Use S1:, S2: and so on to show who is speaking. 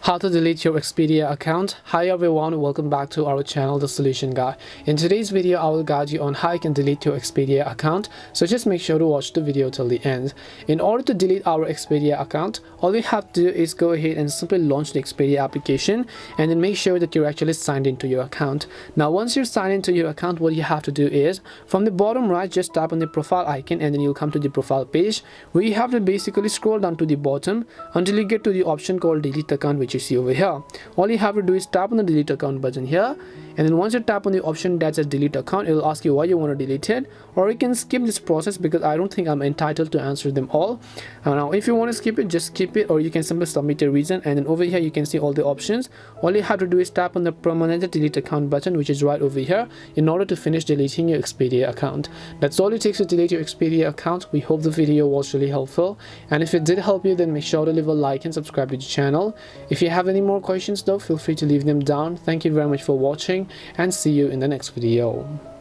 S1: How to delete your Expedia account. Hi everyone, welcome back to our channel, The Solution Guy. In today's video, I will guide you on how you can delete your Expedia account, so just make sure to watch the video till the end. In order to delete our Expedia account, all we have to do is go ahead and simply launch the Expedia application and then make sure that you're actually signed into your account. Now once you're signed into your account, what you have to do is from the bottom right, just tap on the profile icon and then you'll come to the profile page where you have to basically scroll down to the bottom until you get to the option called delete account, which you see over here. All you have to do is tap on the delete account button here, and then once you tap on the option that says delete account, it will ask you why you want to delete it, or you can skip this process because I don't think I'm entitled to answer them all. Now if you want to skip it, just skip it, or you can simply submit a reason, and then over here you can see all the options. All you have to do is tap on the permanent delete account button, which is right over here, in order to finish deleting your Expedia account. That's all it takes to delete your Expedia account. We hope the video was really helpful, and if it did help you, then make sure to leave a like and subscribe to the channel. If you have any more questions though, feel free to leave them down. Thank you very much for watching and see you in the next video.